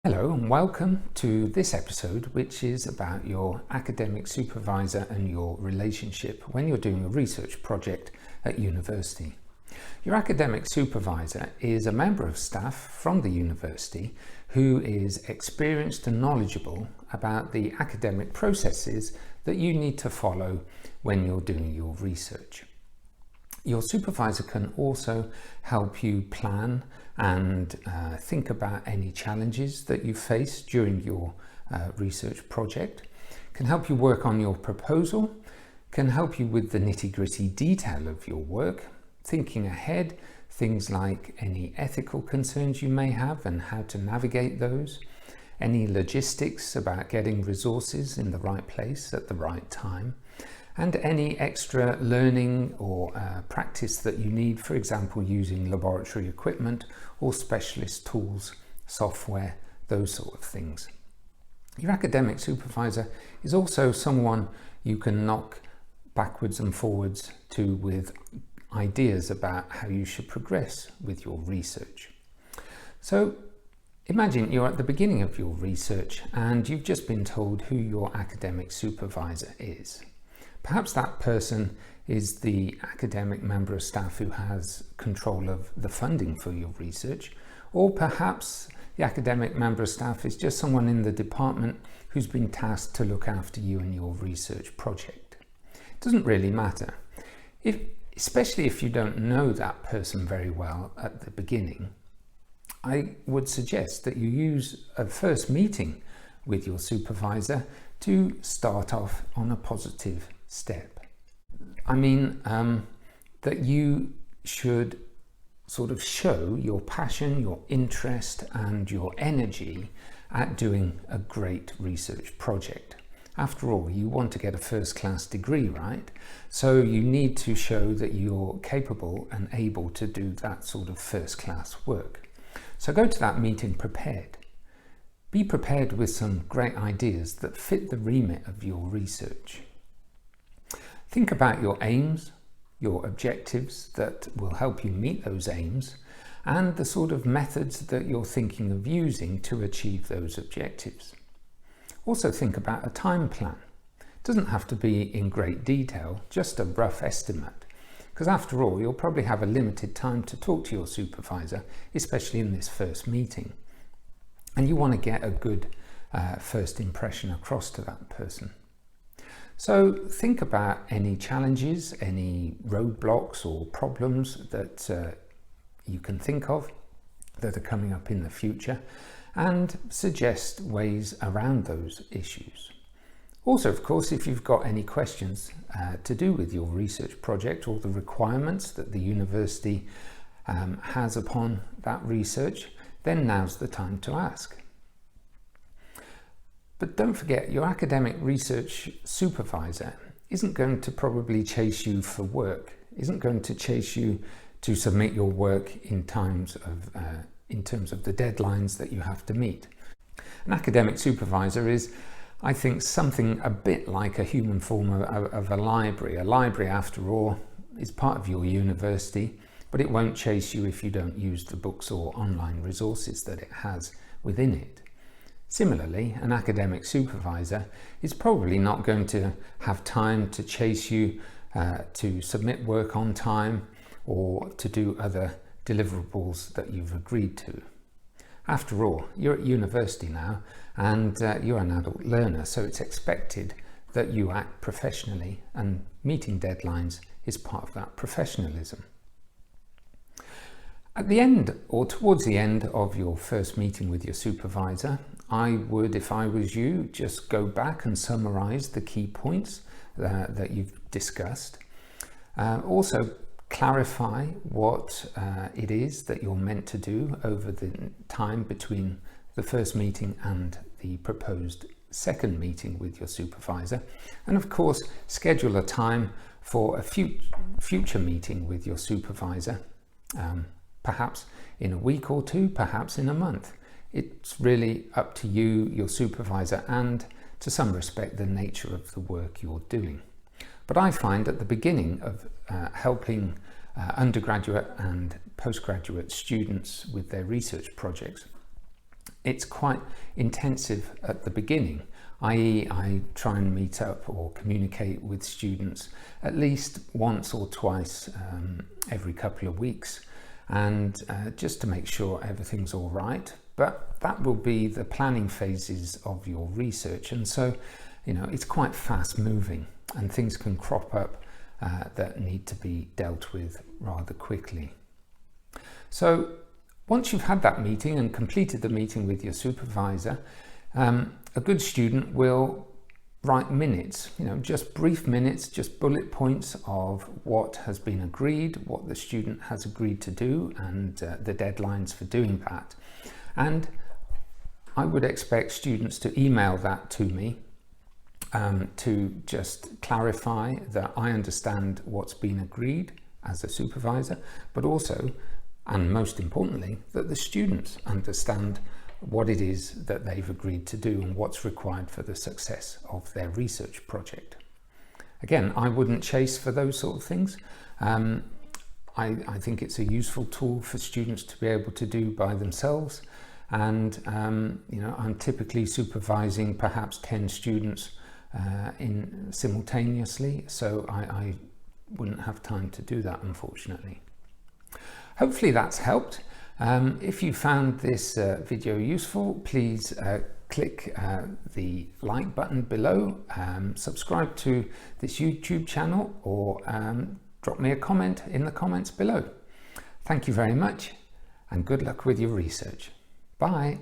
Hello and welcome to this episode, which is about your academic supervisor and your relationship when you're doing a research project at university. Your academic supervisor is a member of staff from the university who is experienced and knowledgeable about the academic processes that you need to follow when you're doing your research. Your supervisor can also help you plan and think about any challenges that you face during your research project, can help you work on your proposal, can help you with the nitty-gritty detail of your work, thinking ahead, things like any ethical concerns you may have and how to navigate those, any logistics about getting resources in the right place at the right time, and any extra learning or practice that you need, for example, using laboratory equipment or specialist tools, software, those sort of things. Your academic supervisor is also someone you can knock backwards and forwards to with ideas about how you should progress with your research. So imagine you're at the beginning of your research and you've just been told who your academic supervisor is. Perhaps that person is the academic member of staff who has control of the funding for your research, or perhaps the academic member of staff is just someone in the department who's been tasked to look after you and your research project. It doesn't really matter. Especially if you don't know that person very well at the beginning, I would suggest that you use a first meeting with your supervisor to start off on a positive step. I mean that you should sort of show your passion, your interest and your energy at doing a great research project. After all, you want to get a first-class degree, right? So you need to show that you're capable and able to do that sort of first-class work. So go to that meeting prepared. Be prepared with some great ideas that fit the remit of your research. Think about your aims, your objectives that will help you meet those aims, and the sort of methods that you're thinking of using to achieve those objectives. Also think about a time plan. It doesn't have to be in great detail, just a rough estimate, because after all, you'll probably have a limited time to talk to your supervisor, especially in this first meeting. And you want to get a good first impression across to that person. So think about any challenges, any roadblocks or problems that you can think of that are coming up in the future, and suggest ways around those issues. Also, of course, if you've got any questions to do with your research project or the requirements that the university has upon that research, then now's the time to ask. But don't forget, your academic research supervisor isn't going to probably chase you for work, isn't going to chase you to submit your work in terms of the deadlines that you have to meet. An academic supervisor is, I think, something a bit like a human form of a library. A library, after all, is part of your university, but it won't chase you if you don't use the books or online resources that it has within it. Similarly, an academic supervisor is probably not going to have time to chase you to submit work on time or to do other deliverables that you've agreed to. After all, you're at university now and you're an adult learner, so it's expected that you act professionally, and meeting deadlines is part of that professionalism. At the end, or towards the end of your first meeting with your supervisor, I would, if I was you, just go back and summarize the key points that you've discussed. Also, clarify what it is that you're meant to do over the time between the first meeting and the proposed second meeting with your supervisor. And of course, schedule a time for a future meeting with your supervisor, perhaps in a week or two, perhaps in a month. It's really up to you, your supervisor, and to some respect, the nature of the work you're doing. But I find at the beginning of helping undergraduate and postgraduate students with their research projects, it's quite intensive at the beginning, i.e. I try and meet up or communicate with students at least once or twice every couple of weeks, and just to make sure everything's all right. But that will be the planning phases of your research, and so it's quite fast moving and things can crop up that need to be dealt with rather quickly. So once you've had that meeting and completed the meeting with your supervisor, a good student will write minutes, just brief minutes, just bullet points of what has been agreed, what the student has agreed to do, and the deadlines for doing that. And I would expect students to email that to me to just clarify that I understand what's been agreed as a supervisor, but also, and most importantly, that the students understand what it is that they've agreed to do and what's required for the success of their research project. Again, I wouldn't chase for those sort of things. I think it's a useful tool for students to be able to do by themselves. And I'm typically supervising perhaps 10 students simultaneously, so I wouldn't have time to do that, unfortunately. Hopefully that's helped. If you found this video useful, please click the like button below, subscribe to this YouTube channel, or drop me a comment in the comments below. Thank you very much, and good luck with your research. Bye.